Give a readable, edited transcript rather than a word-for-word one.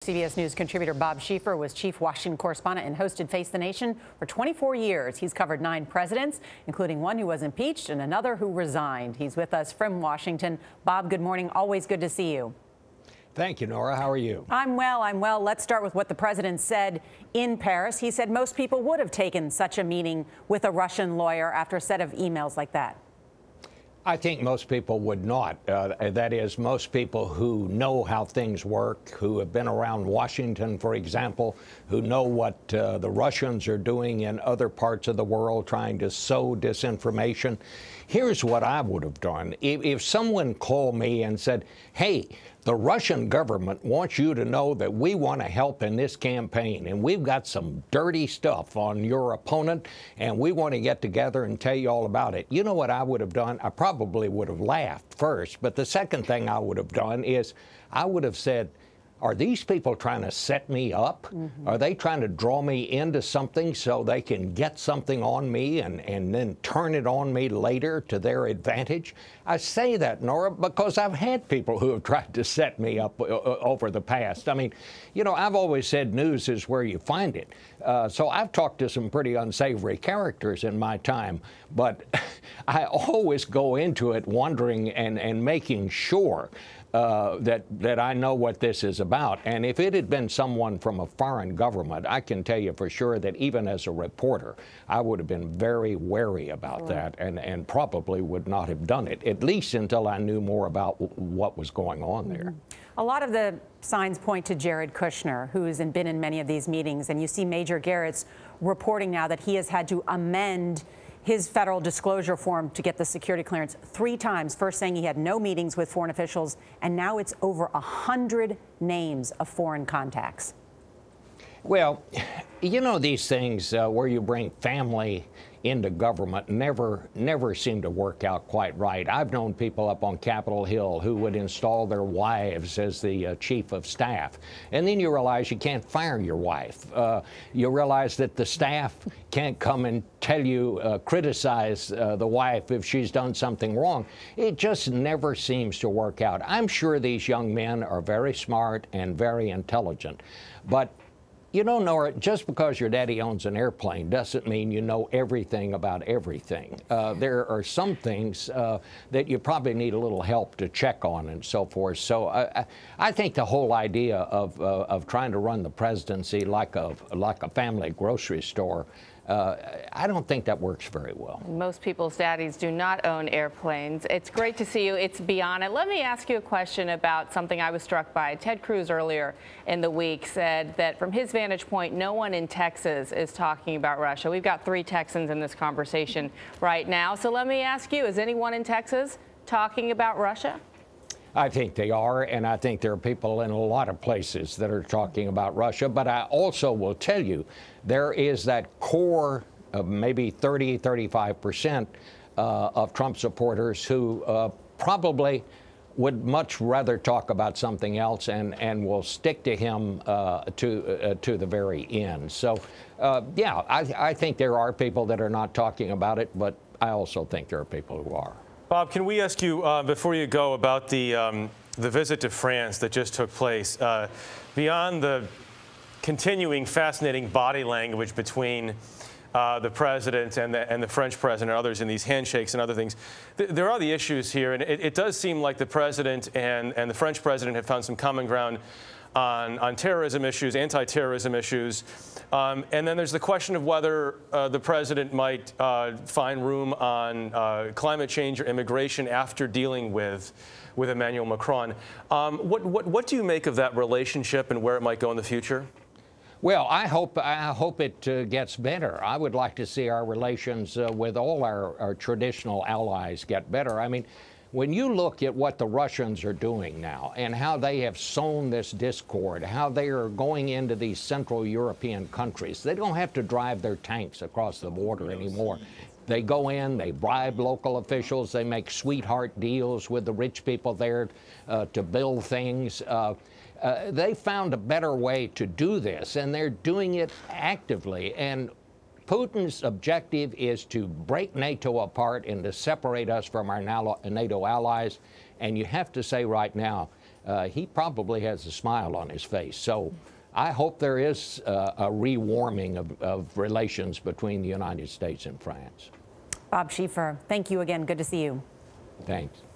CBS News contributor Bob Schieffer was chief Washington correspondent and hosted Face the Nation for 24 years. He's covered 9 presidents, including one who was impeached and another who resigned. He's with us from Washington. Bob, good morning. Always good to see you. Thank you, Norah. How are you? I'm well. Let's start with what the president said in Paris. He said most people would have taken such a meeting with a Russian lawyer after a set of emails like that. I think most people would not. That is, most people who know how things work, who have been around Washington, for example, who know what the Russians are doing in other parts of the world, trying to sow disinformation. Here's what I would have done. If someone called me and said, hey, the Russian government wants you to know that we want to help in this campaign, and we've got some dirty stuff on your opponent, and we want to get together and tell you all about it. You know what I would have done? I probably would have laughed first, but the second thing I would have done is I would have said, are these people trying to set me up? Are they trying to draw me into something so they can get something on me and then turn it on me later to their advantage? I say that, Norah, because I've had people who have tried to set me up over the past. I mean, you know, I've always said news is where you find it. So I've talked to some pretty unsavory characters in my time, but I always go into it wondering and making sure that I know what this is about. And if it had been someone from a foreign government, I can tell you for sure that even as a reporter, I would have been very wary about that and probably would not have done it, at least until I knew more about what was going on there. A lot of the signs point to Jared Kushner, who's been in many of these meetings, and you see Major Garrett's reporting now that he has had to amend his federal disclosure form to get the security clearance 3 times, first saying he had no meetings with foreign officials, and now it's over 100 names of foreign contacts. Well, you know, these things where you bring family into government never seem to work out quite right. I've known people up on Capitol Hill who would install their wives as the chief of staff, and then you realize you can't fire your wife. You realize that the staff can't come and tell you, criticize the wife if she's done something wrong. It just never seems to work out. I'm sure these young men are very smart and very intelligent, but you know, Norah, just because your daddy owns an airplane doesn't mean you know everything about everything. There are some things that you probably need a little help to check on and so forth. So I think the whole idea of trying to run the presidency like a family grocery store, I don't think that works very well. Most people's daddies do not own airplanes. It's great to see you. It's beyond it. Let me ask you a question about something I was struck by. Ted Cruz earlier in the week said that from his vantage point, no one in Texas is talking about Russia. We've got 3 Texans in this conversation right now. So let me ask you, is anyone in Texas talking about Russia? I think they are, and I think there are people in a lot of places that are talking about Russia. But I also will tell you, there is that core of maybe 30–35% of Trump supporters who probably would much rather talk about something else and will stick to him to the very end. So, yeah, I think there are people that are not talking about it, but I also think there are people who are. Bob, can we ask you, before you go, about the visit to France that just took place? Beyond the continuing fascinating body language between the president and the French president and others in these handshakes and other things, there are the issues here, and it does seem like the president and the French president have found some common ground on terrorism issues, anti-terrorism issues. And then there's the question of whether the president might find room on climate change or immigration after dealing with Emmanuel Macron. What do you make of that relationship and where it might go in the future? Well, I hope it gets better. I would like to see our relations with all our traditional allies get better. I mean, when you look at what the Russians are doing now and how they have sown this discord, how they are going into these Central European countries, they don't have to drive their tanks across the border anymore. They go in, they bribe local officials, they make sweetheart deals with the rich people there to build things. They found a better way to do this, and they're doing it actively. And Putin's objective is to break NATO apart and to separate us from our NATO allies. And you have to say right now, he probably has a smile on his face. So I hope there is a rewarming of relations between the United States and France. Bob Schieffer, thank you again. Good to see you. Thanks.